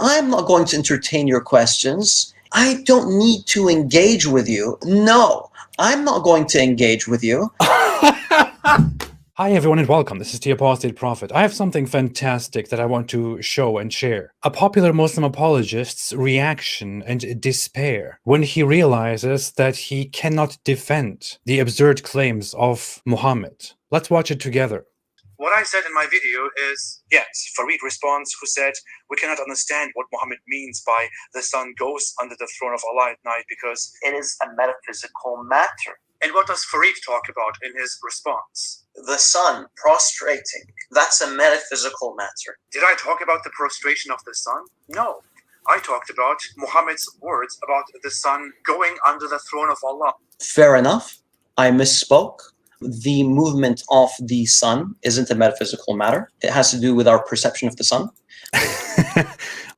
I'm not going to entertain your questions. I don't need to engage with you. No, I'm not going to engage with you. Hi everyone and welcome, this is the Apostate Prophet. I have something fantastic that I want to show and share. A popular Muslim apologist's reaction and despair when he realizes that he cannot defend the absurd claims of Muhammad. Let's watch it together. What I said in my video is, yes, Farid responds, who said, we cannot understand what Muhammad means by the sun goes under the throne of Allah at night because it is a metaphysical matter. And what does Farid talk about in his response? The sun prostrating, that's a metaphysical matter. Did I talk about the prostration of the sun? No. I talked about Muhammad's words about the sun going under the throne of Allah. Fair enough. I misspoke. The movement of the sun isn't a metaphysical matter. It has to do with our perception of the sun.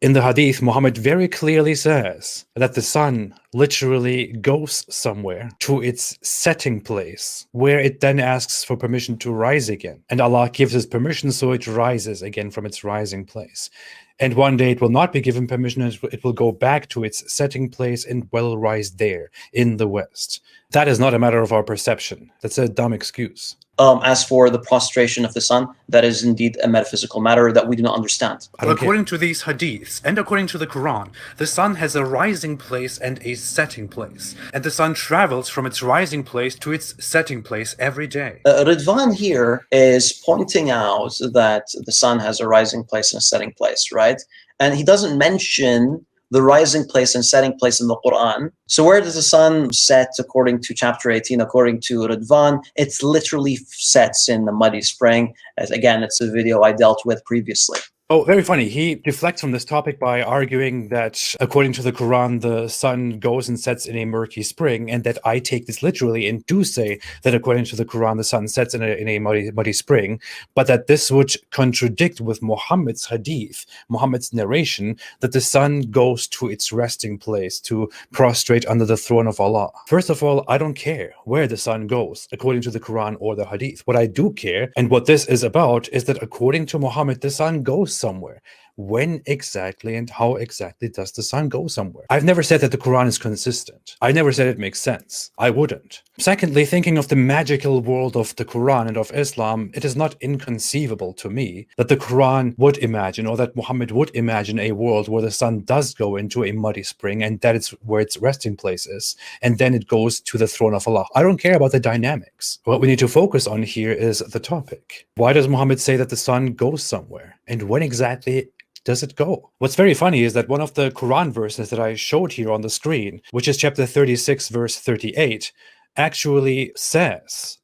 In the hadith, Muhammad very clearly says that the sun literally goes somewhere to its setting place, where it then asks for permission to rise again. And Allah gives us permission, so it rises again from its rising place. And one day it will not be given permission, it will go back to its setting place and will rise there in the West. That is not a matter of our perception. That's a dumb excuse. As for the prostration of the sun, that is indeed a metaphysical matter that we do not understand. According to these hadiths and according to the Quran, the sun has a rising place and a setting place. And the sun travels from its rising place to its setting place every day. Ridvan here is pointing out that the sun has a rising place and a setting place, right? And he doesn't mention the rising place and setting place in the Quran. So where does the sun set according to chapter 18, according to Ridvan? It's literally sets in the muddy spring. As again, it's a video I dealt with previously. Oh, very funny. He deflects from this topic by arguing that according to the Quran, the sun goes and sets in a murky spring, and that I take this literally and do say that according to the Quran, the sun sets in a muddy spring, but that this would contradict with Muhammad's hadith, Muhammad's narration, that the sun goes to its resting place to prostrate under the throne of Allah. First of all, I don't care where the sun goes according to the Quran or the hadith. What I do care, and what this is about, is that according to Muhammad, the sun goes somewhere. When exactly and how exactly does the sun go somewhere? I've never said that the Quran is consistent. I never said it makes sense. I wouldn't. Secondly, thinking of the magical world of the Quran and of Islam, it is not inconceivable to me that the Quran would imagine, or that Muhammad would imagine, a world where the sun does go into a muddy spring and that is where its resting place is, and then it goes to the throne of Allah. I don't care about the dynamics. What we need to focus on here is the topic. Why does Muhammad say that the sun goes somewhere? And when exactly does it go? What's very funny is that one of the Quran verses that I showed here on the screen, which is chapter 36, verse 38, actually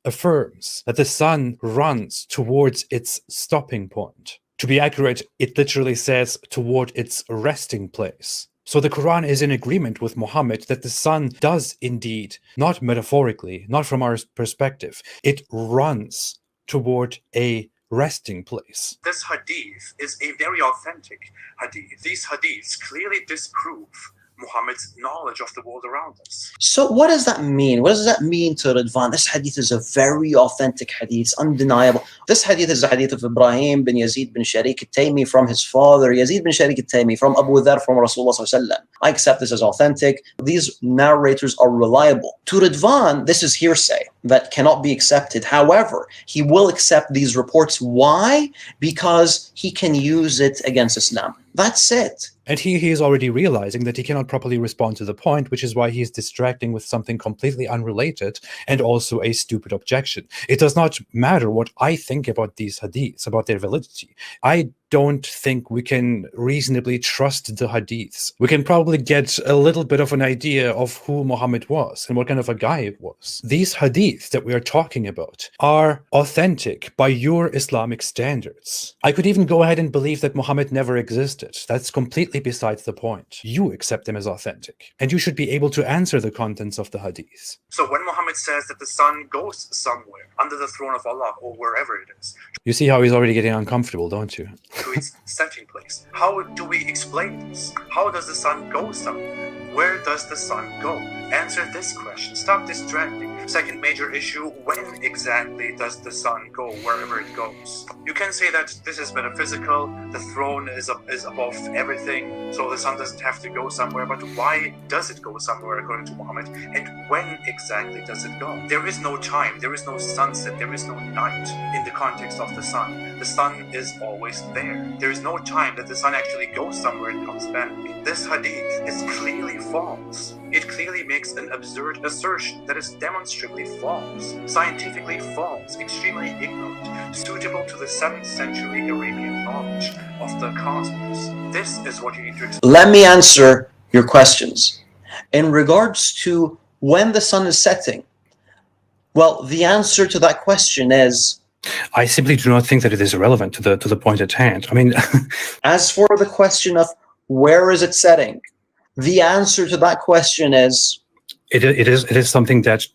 affirms that the sun runs towards its stopping point. To be accurate, it literally says toward its resting place. So the Quran is in agreement with Muhammad that the sun does indeed, not metaphorically, not from our perspective, it runs toward a resting place. This hadith is a very authentic hadith. These hadiths clearly disprove Muhammad's knowledge of the world around us. So what does that mean? What does that mean to Ridvan? This hadith is a very authentic hadith, undeniable. This hadith is a hadith of Ibrahim bin Yazid bin Sharik al-Taymi from his father, Yazid bin Sharik al-Taymi, from Abu Dharr, from Rasulullah sallallahu alaihi wasallam. I accept this as authentic. These narrators are reliable. To Ridvan, this is hearsay that cannot be accepted. However, he will accept these reports. Why? Because he can use it against Islam. That's it. And he is already realizing that he cannot properly respond to the point, which is why he is distracting with something completely unrelated and also a stupid objection. It does not matter what I think about these hadiths, about their validity. I don't think we can reasonably trust the hadiths. We can probably get a little bit of an idea of who Muhammad was and what kind of a guy he was. These hadiths that we are talking about are authentic by your Islamic standards. I could even go ahead and believe that Muhammad never existed. That's completely besides the point. You accept them as authentic, and you should be able to answer the contents of the hadiths. So when Muhammad says that the sun goes somewhere under the throne of Allah or wherever it is, you see how he's already getting uncomfortable, don't you? To its setting place. How do we explain this? How does the sun go somewhere? Where does the sun go? Answer this question. Stop distracting. Second major issue, when exactly does the sun go wherever it goes? You can say that this is metaphysical, the throne is above everything, so the sun doesn't have to go somewhere, but why does it go somewhere according to Muhammad? And when exactly does it go? There is no time, there is no sunset, there is no night in the context of the sun. The sun is always there. There is no time that the sun actually goes somewhere and comes back. This hadith is clearly false. It clearly makes an absurd assertion that is demonstrably false, scientifically false, extremely ignorant, suitable to the 7th century Arabian knowledge of the cosmos. This is what you need to explain. Let me answer your questions. In regards to when the sun is setting, well, the answer to that question is... I simply do not think that it is relevant to the point at hand. I mean... As for the question of where is it setting, the answer to that question is... It is something that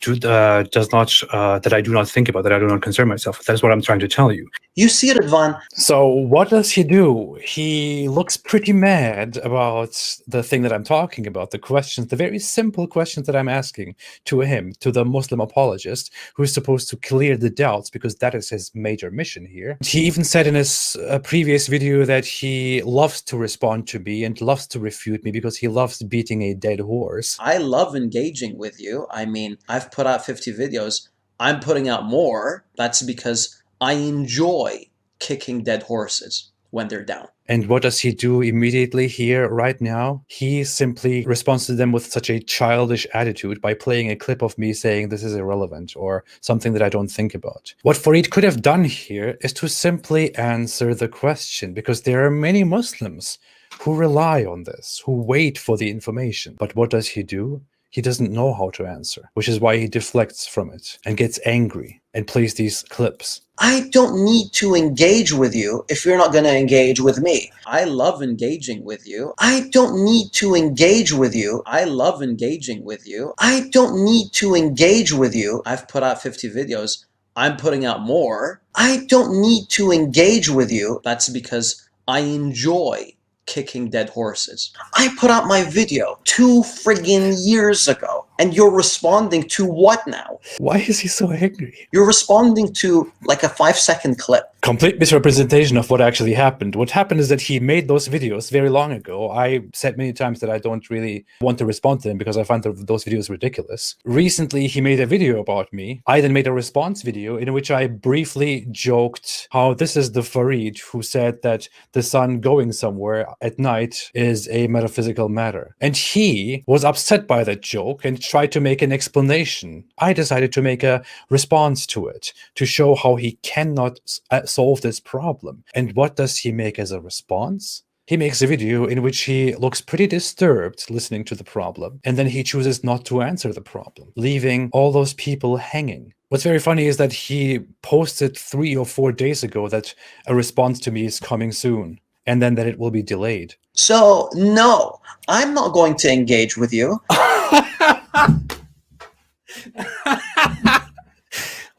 does not that I do not think about, that I do not concern myself with. That's what I'm trying to tell you. You see it, Ridvan. So what does he do? He looks pretty mad about the thing that I'm talking about, the questions, the very simple questions that I'm asking to him, to the Muslim apologist, who is supposed to clear the doubts, because that is his major mission here. He even said in his previous video that he loves to respond to me and loves to refute me because he loves beating a dead horse. I love engaging with you. I mean, I've put out 50 videos. I'm putting out more. That's because I enjoy kicking dead horses when they're down. And what does he do immediately here right now? He simply responds to them with such a childish attitude by playing a clip of me saying this is irrelevant or something that I don't think about. What Farid could have done here is to simply answer the question, because there are many Muslims who rely on this, who wait for the information. But what does he do? He doesn't know how to answer, which is why he deflects from it and gets angry and plays these clips. I don't need to engage with you if you're not going to engage with me. I love engaging with you. I don't need to engage with you. I love engaging with you. I don't need to engage with you. I've put out 50 videos. I'm putting out more. I don't need to engage with you. That's because I enjoy kicking dead horses. I put out my video 2 friggin' years ago, and you're responding to what now? Why is he so angry? You're responding to like a 5-second clip. Complete misrepresentation of what actually happened. What happened is that he made those videos very long ago. I said many times that I don't really want to respond to them because I find those videos ridiculous. Recently, he made a video about me. I then made a response video in which I briefly joked how this is the Farid who said that the sun going somewhere at night is a metaphysical matter. And he was upset by that joke and tried to make an explanation. I decided to make a response to it, to show how he cannot solve this problem. And what does he make as a response? He makes a video in which he looks pretty disturbed listening to the problem, and then he chooses not to answer the problem, leaving all those people hanging. What's very funny is that he posted 3 or 4 days ago that a response to me is coming soon, and then that it will be delayed. So, no, I'm not going to engage with you.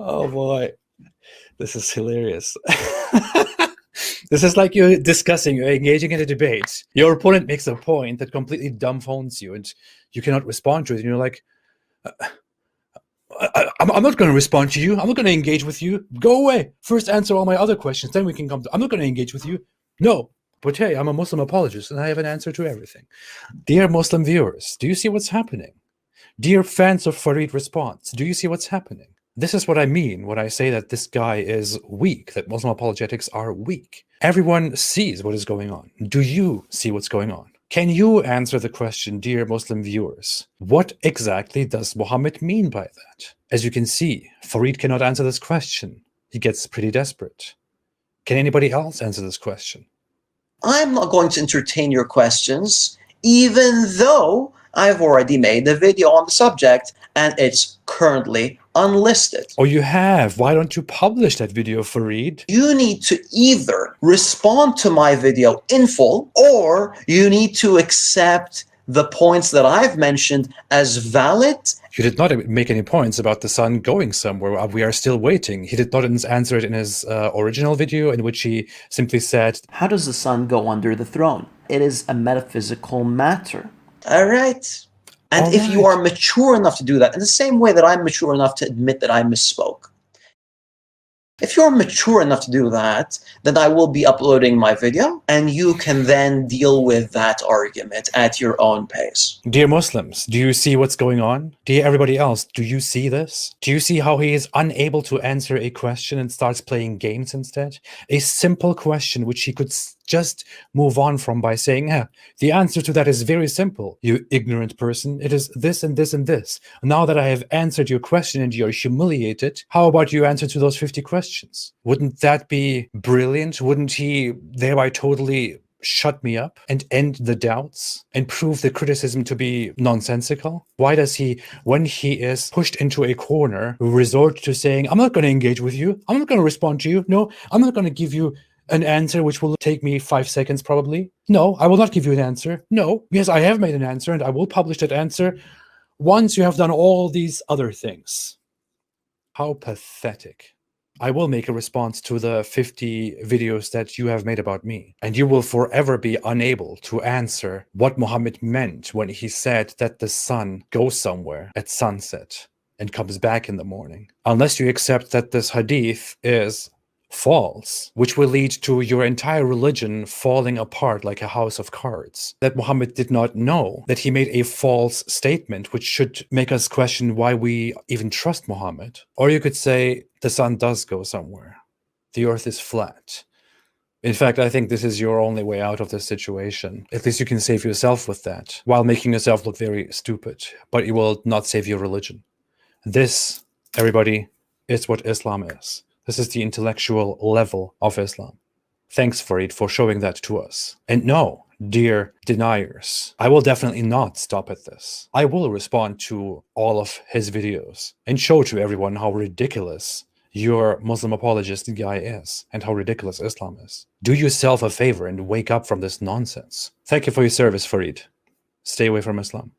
Oh boy, this is hilarious. This is like you're engaging in a debate. Your opponent makes a point that completely dumbfounds you, and you cannot respond to it. And you're like, I'm not going to respond to you. I'm not going to engage with you. Go away. First answer all my other questions, then we can come to... I'm not going to engage with you. No. But hey, I'm a Muslim apologist, and I have an answer to everything. Dear Muslim viewers, do you see what's happening? Dear fans of Farid Response, do you see what's happening? This is what I mean when I say that this guy is weak, that Muslim apologetics are weak. Everyone sees what is going on. Do you see what's going on? Can you answer the question, dear Muslim viewers? What exactly does Muhammad mean by that? As you can see, Farid cannot answer this question. He gets pretty desperate. Can anybody else answer this question? I'm not going to entertain your questions, even though I've already made a video on the subject, and it's currently unlisted. Oh, you have? Why don't you publish that video, Farid? You need to either respond to my video in full, or you need to accept the points that I've mentioned as valid. You did not make any points about the sun going somewhere. We are still waiting. He did not answer it in his original video, in which he simply said, how does the sun go under the throne? It is a metaphysical matter. All right. And All if you right. are mature enough to do that, in the same way that I'm mature enough to admit that I misspoke, if you're mature enough to do that, then I will be uploading my video, and you can then deal with that argument at your own pace. Dear Muslims, do you see what's going on? Dear everybody else, do you see this? Do you see how he is unable to answer a question and starts playing games instead? A simple question which he could just move on from by saying, the answer to that is very simple, you ignorant person. It is this and this and this. Now that I have answered your question and you're humiliated, how about you answer to those 50 questions? Wouldn't that be brilliant? Wouldn't he thereby totally shut me up and end the doubts and prove the criticism to be nonsensical? Why does he, when he is pushed into a corner, resort to saying, I'm not going to engage with you, I'm not going to respond to you, no, I'm not going to give you an answer which will take me 5 seconds probably. No, I will not give you an answer. No, yes, I have made an answer and I will publish that answer once you have done all these other things. How pathetic. I will make a response to the 50 videos that you have made about me, and you will forever be unable to answer what Muhammad meant when he said that the sun goes somewhere at sunset and comes back in the morning, unless you accept that this hadith is false, which will lead to your entire religion falling apart like a house of cards. That Muhammad did not know, that he made a false statement, which should make us question why we even trust Muhammad. Or you could say the sun does go somewhere. The earth is flat. In fact, I think this is your only way out of this situation. At least you can save yourself with that, while making yourself look very stupid, but it will not save your religion. This, everybody, is what Islam is. This is the intellectual level of Islam. Thanks, Farid, for showing that to us. And no, dear deniers, I will definitely not stop at this. I will respond to all of his videos and show to everyone how ridiculous your Muslim apologist guy is and how ridiculous Islam is. Do yourself a favor and wake up from this nonsense. Thank you for your service, Farid. Stay away from Islam.